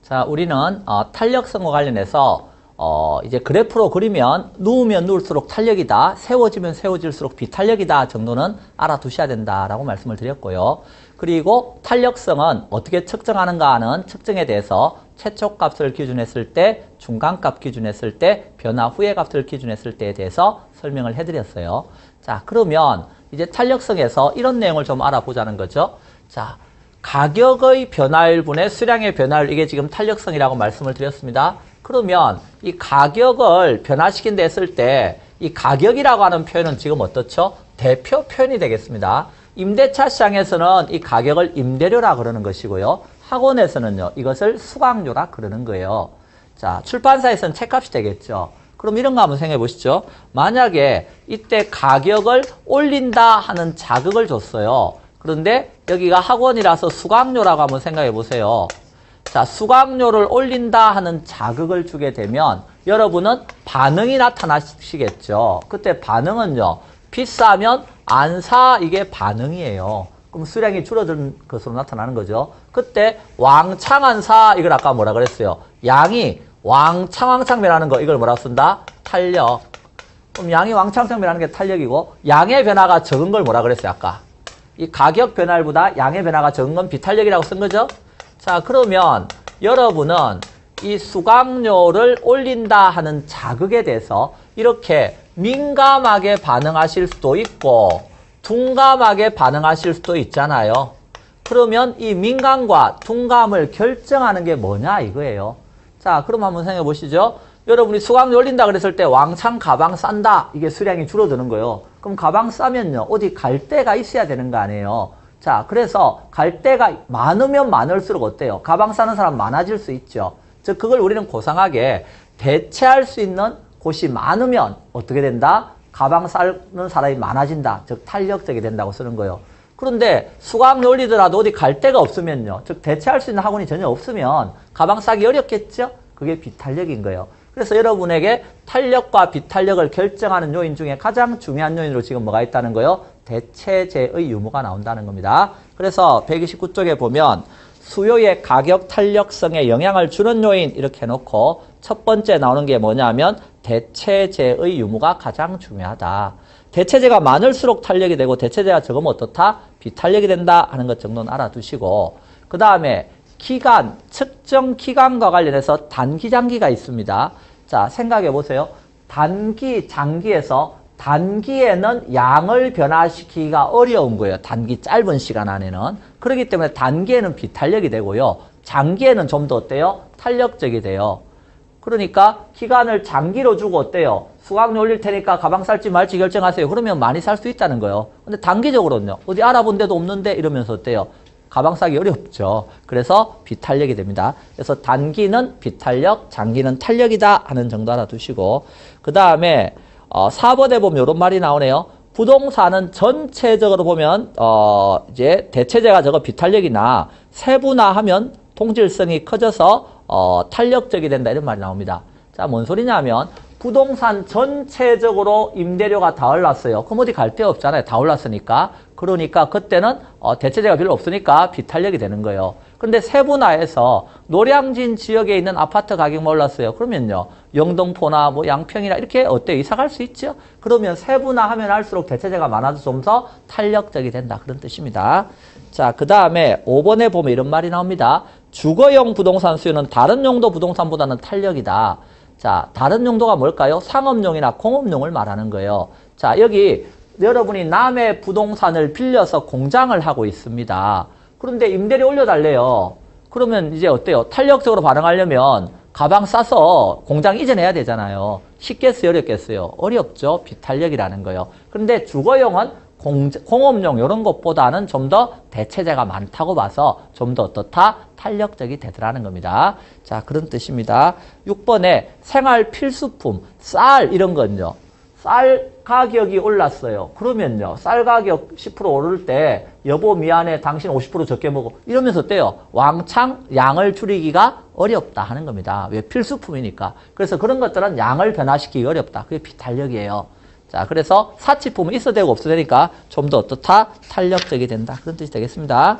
자, 우리는 탄력성과 관련해서 이제 그래프로 그리면 누우면 누울수록 탄력이다, 세워지면 세워질수록 비탄력이다 정도는 알아두셔야 된다라고 말씀을 드렸고요. 그리고 탄력성은 어떻게 측정하는가 하는 측정에 대해서 최초값을 기준했을 때, 중간값 기준했을 때, 변화 후의 값을 기준했을 때에 대해서 설명을 해드렸어요. 자, 그러면 이제 탄력성에서 이런 내용을 좀 알아보자는 거죠. 자, 가격의 변화율분의 수량의 변화율, 이게 지금 탄력성이라고 말씀을 드렸습니다. 그러면 이 가격을 변화시킨다 했을 때 이 가격이라고 하는 표현은 지금 어떻죠? 대표 표현이 되겠습니다. 임대차 시장에서는 이 가격을 임대료라 그러는 것이고요. 학원에서는요, 이것을 수강료라 그러는 거예요. 자, 출판사에서는 책값이 되겠죠. 그럼 이런 거 한번 생각해 보시죠. 만약에 이때 가격을 올린다 하는 자극을 줬어요. 그런데 여기가 학원이라서 수강료라고 한번 생각해 보세요. 자, 수강료를 올린다 하는 자극을 주게 되면 여러분은 반응이 나타나시겠죠. 그때 반응은요, 비싸면 안 사, 이게 반응이에요. 그럼 수량이 줄어든 것으로 나타나는 거죠. 그때 왕창 안 사, 이걸 아까 뭐라 그랬어요? 양이 왕창 변하는 거, 이걸 뭐라고 쓴다? 탄력. 그럼 양이 왕창 변하는 게 탄력이고, 양의 변화가 적은 걸 뭐라 그랬어요? 아까 이 가격 변화율보다 양의 변화가 적은 건 비탄력이라고 쓴 거죠. 자, 그러면 여러분은 이 수강료를 올린다 하는 자극에 대해서 이렇게 민감하게 반응하실 수도 있고 둔감하게 반응하실 수도 있잖아요. 그러면 이 민감과 둔감을 결정하는 게 뭐냐 이거예요. 자, 그럼 한번 생각해 보시죠. 여러분이 수강료 올린다 그랬을 때 왕창 가방 싼다, 이게 수량이 줄어드는 거예요. 그럼 가방 싸면요, 어디 갈 데가 있어야 되는 거 아니에요. 자, 그래서 갈 데가 많으면 많을수록 어때요? 가방 싸는 사람 많아질 수 있죠. 즉, 그걸 우리는 고상하게 대체할 수 있는 곳이 많으면 어떻게 된다? 가방 싸는 사람이 많아진다. 즉, 탄력적이 된다고 쓰는 거예요. 그런데 수강료 올리더라도 어디 갈 데가 없으면요, 즉 대체할 수 있는 학원이 전혀 없으면 가방 싸기 어렵겠죠? 그게 비탄력인 거예요. 그래서 여러분에게 탄력과 비탄력을 결정하는 요인 중에 가장 중요한 요인으로 지금 뭐가 있다는 거예요? 대체제의 유무가 나온다는 겁니다. 그래서 129쪽에 보면 수요의 가격 탄력성에 영향을 주는 요인 이렇게 해놓고 첫 번째 나오는 게 뭐냐면 대체제의 유무가 가장 중요하다. 대체제가 많을수록 탄력이 되고 대체제가 적으면 어떻다? 비탄력이 된다 하는 것 정도는 알아두시고, 그 다음에 기간, 측정 기간과 관련해서 단기, 장기가 있습니다. 자, 생각해 보세요. 단기, 장기에서 단기에는 양을 변화시키기가 어려운 거예요. 단기 짧은 시간 안에는. 그렇기 때문에 단기에는 비탄력이 되고요. 장기에는 좀 더 어때요? 탄력적이 돼요. 그러니까 기간을 장기로 주고 어때요? 수강료 올릴 테니까 가방 살지 말지 결정하세요. 그러면 많이 살 수 있다는 거예요. 근데 단기적으로는요, 어디 알아본 데도 없는데 이러면서 어때요? 가방 싸기 어렵죠. 그래서 비탄력이 됩니다. 그래서 단기는 비탄력, 장기는 탄력이다 하는 정도 알아두시고, 그 다음에 4번에 보면 이런 말이 나오네요. 부동산은 전체적으로 보면 이제 대체제가 저거 비탄력이나 세분화하면 동질성이 커져서 탄력적이 된다 이런 말이 나옵니다. 자, 뭔 소리냐면 부동산 전체적으로 임대료가 다 올랐어요. 그럼 어디 갈 데 없잖아요. 다 올랐으니까. 그러니까 그때는 대체제가 별로 없으니까 비탄력이 되는 거예요. 그런데 세분화해서 노량진 지역에 있는 아파트 가격만 올랐어요. 그러면요, 영등포나 뭐 양평이나 이렇게 어때요? 이사 갈 수 있죠? 그러면 세분화하면 할수록 대체제가 많아서 좀 더 탄력적이 된다. 그런 뜻입니다. 자, 그 다음에 5번에 보면 이런 말이 나옵니다. 주거용 부동산 수요는 다른 용도 부동산보다는 탄력이다. 자, 다른 용도가 뭘까요? 상업용이나 공업용을 말하는 거예요. 자, 여기 여러분이 남의 부동산을 빌려서 공장을 하고 있습니다. 그런데 임대료 올려달래요. 그러면 이제 어때요? 탄력적으로 반응하려면 가방 싸서 공장 이전해야 되잖아요. 쉽겠어요? 어렵겠어요? 어렵죠. 비탄력이라는 거예요. 그런데 주거용은 공업용 이런 것보다는 좀 더 대체제가 많다고 봐서 좀 더 어떻다? 탄력적이 되더라는 겁니다. 자, 그런 뜻입니다. 6번에 생활 필수품, 쌀 이런 건요. 쌀 가격이 올랐어요. 그러면요, 쌀 가격 10% 오를 때 여보 미안해 당신 50% 적게 먹어 이러면서 어때요? 왕창 양을 줄이기가 어렵다 하는 겁니다. 왜? 필수품이니까. 그래서 그런 것들은 양을 변화시키기 어렵다. 그게 비탄력이에요. 자, 그래서 사치품은 있어도 되고 없어도 되니까 좀 더 어떻다? 탄력적이 된다. 그런 뜻이 되겠습니다.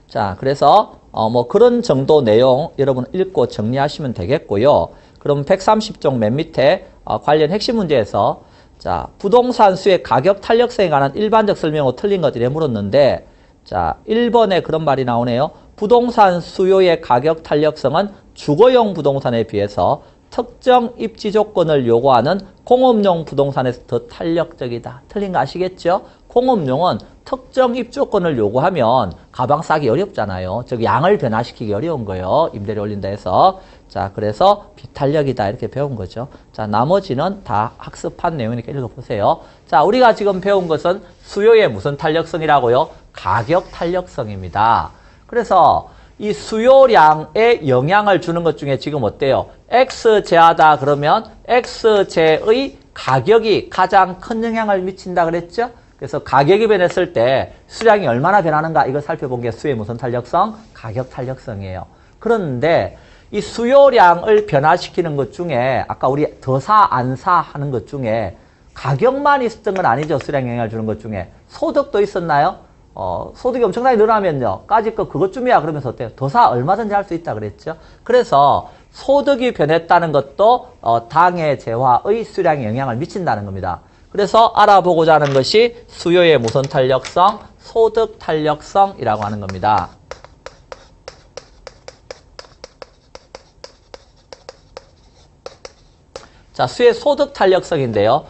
자, 그래서 뭐 그런 정도 내용 여러분 읽고 정리하시면 되겠고요. 그럼 130쪽 맨 밑에 관련 핵심 문제에서 자, 부동산 수의 가격 탄력성에 관한 일반적 설명으로 틀린 것들이 물었는데 자, 1번에 그런 말이 나오네요. 부동산 수요의 가격 탄력성은 주거용 부동산에 비해서 특정 입지 조건을 요구하는 공업용 부동산에서 더 탄력적이다. 틀린 거 아시겠죠? 공업용은 특정 입지 조건을 요구하면 가방 싸기 어렵잖아요. 즉 양을 변화시키기 어려운 거예요. 임대료 올린다 해서. 자, 그래서 비탄력이다 이렇게 배운 거죠. 자, 나머지는 다 학습한 내용이니까 읽어보세요. 자, 우리가 지금 배운 것은 수요의 무슨 탄력성이라고요? 가격 탄력성입니다. 그래서 이 수요량에 영향을 주는 것 중에 지금 어때요? X제하다 그러면 X제의 가격이 가장 큰 영향을 미친다 그랬죠? 그래서 가격이 변했을 때 수량이 얼마나 변하는가 이걸 살펴본 게 수요의 무슨 탄력성? 가격 탄력성이에요. 그런데 이 수요량을 변화시키는 것 중에 아까 우리 더 사, 안 사 하는 것 중에 가격만 있었던 건 아니죠. 수량 영향을 주는 것 중에. 소득도 있었나요? 소득이 엄청나게 늘어나면요. 까짓 거 그것쯤이야 그러면서 어때요? 더 사 얼마든지 할 수 있다 그랬죠. 그래서 소득이 변했다는 것도 당해 재화의 수량에 영향을 미친다는 겁니다. 그래서 알아보고자 하는 것이 수요의 무슨 탄력성? 소득 탄력성이라고 하는 겁니다. 자, 수의 소득 탄력성인데요.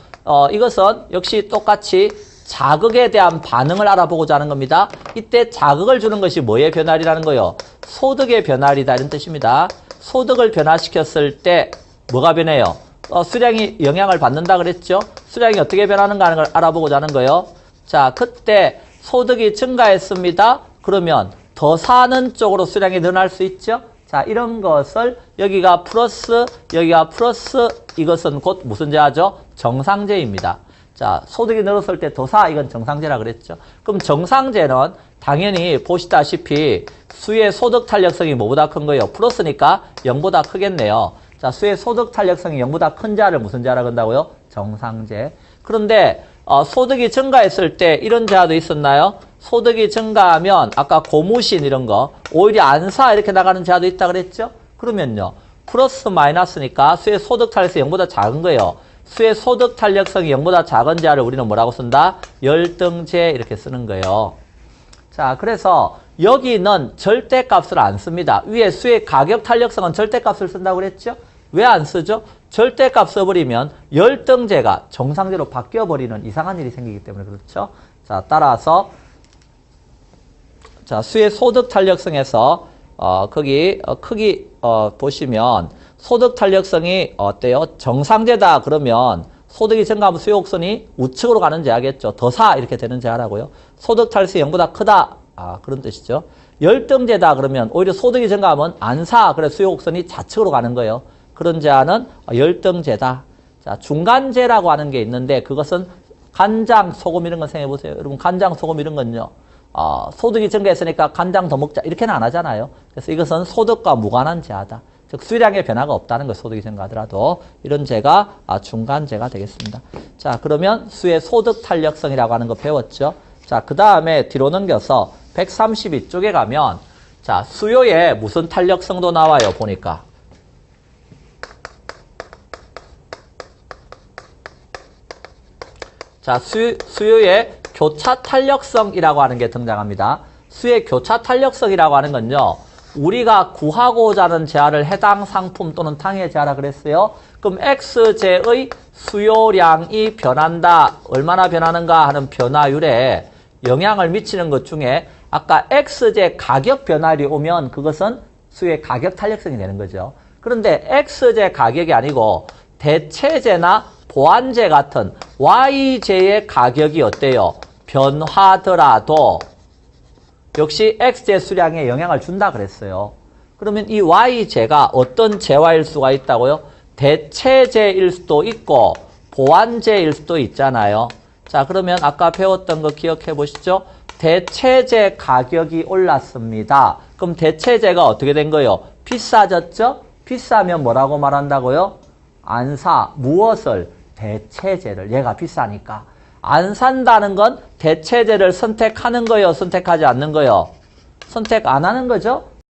이것은 역시 똑같이 자극에 대한 반응을 알아보고자 하는 겁니다. 이때 자극을 주는 것이 뭐의 변화리라는 거예요? 소득의 변화리다 이런 뜻입니다. 소득을 변화시켰을 때 뭐가 변해요? 수량이 영향을 받는다 그랬죠? 수량이 어떻게 변하는가 하는 걸 알아보고자 하는 거예요. 자, 그때 소득이 증가했습니다. 그러면 더 사는 쪽으로 수량이 늘어날 수 있죠? 자, 이런 것을 여기가 플러스, 여기가 플러스, 이것은 곧 무슨 제하죠? 정상제입니다. 자, 소득이 늘었을 때 더 사, 이건 정상제라 그랬죠. 그럼 정상제는 당연히 보시다시피 수의 소득 탄력성이 뭐보다 큰 거예요? 플러스니까 0보다 크겠네요. 자, 수의 소득 탄력성이 0보다 큰 제하를 무슨 제하라고 한다고요? 정상제. 그런데 소득이 증가했을 때 이런 제하도 있었나요? 소득이 증가하면 아까 고무신 이런 거 오히려 안 사 이렇게 나가는 제하도 있다 그랬죠? 그러면요. 플러스 마이너스니까 수의 소득 탄력성이 0보다 작은 거예요. 수의 소득 탄력성이 0보다 작은 제하를 우리는 뭐라고 쓴다? 열등제 이렇게 쓰는 거예요. 자, 그래서 여기는 절대값을 안 씁니다. 위에 수의 가격 탄력성은 절대값을 쓴다고 그랬죠? 왜 안 쓰죠? 절대값 써버리면 열등제가 정상제로 바뀌어버리는 이상한 일이 생기기 때문에 그렇죠? 자, 따라서 자, 수의 소득 탄력성에서 거기 크기 보시면 소득 탄력성이 어때요? 정상제다 그러면 소득이 증가하면 수요 곡선이 우측으로 가는 제하겠죠. 더 사 이렇게 되는 제하라고요. 소득 탄력성이 0보다 크다. 그런 뜻이죠. 열등제다 그러면 오히려 소득이 증가하면 안 사. 그래 수요 곡선이 좌측으로 가는 거예요. 그런 제하는 열등제다. 자, 중간제라고 하는 게 있는데 그것은 간장, 소금 이런 거 생각해 보세요. 여러분 간장, 소금 이런 건요. 소득이 증가했으니까 간장 더 먹자 이렇게는 안 하잖아요. 그래서 이것은 소득과 무관한 제하다. 즉 수량의 변화가 없다는 거 소득이 증가하더라도 이런 제가 중간제가 되겠습니다. 자, 그러면 수의 소득 탄력성이라고 하는 거 배웠죠. 자, 그 다음에 뒤로 넘겨서 132쪽에 가면 자, 수요의 무슨 탄력성도 나와요. 보니까 자, 수요의 교차 탄력성이라고 하는 게 등장합니다. 수의 교차 탄력성이라고 하는 건요. 우리가 구하고자 하는 제하를 해당 상품 또는 당해 제하라 그랬어요. 그럼 X제의 수요량이 변한다. 얼마나 변하는가 하는 변화율에 영향을 미치는 것 중에 아까 X제 가격 변화율이 오면 그것은 수의 가격 탄력성이 되는 거죠. 그런데 X제 가격이 아니고 대체제나 보완제 같은 Y제의 가격이 어때요? 변화하더라도 역시 X제 수량에 영향을 준다 그랬어요. 그러면 이 Y제가 어떤 재화일 수가 있다고요? 대체제일 수도 있고 보완제일 수도 있잖아요. 자, 그러면 아까 배웠던 거 기억해 보시죠. 대체제 가격이 올랐습니다. 그럼 대체제가 어떻게 된 거예요? 비싸졌죠? 비싸면 뭐라고 말한다고요? 안 사. 무엇을? 대체제를. 얘가 비싸니까. 안 산다는 건 대체제를 선택하는 거예요? 선택하지 않는 거예요? 선택 안 하는 거죠.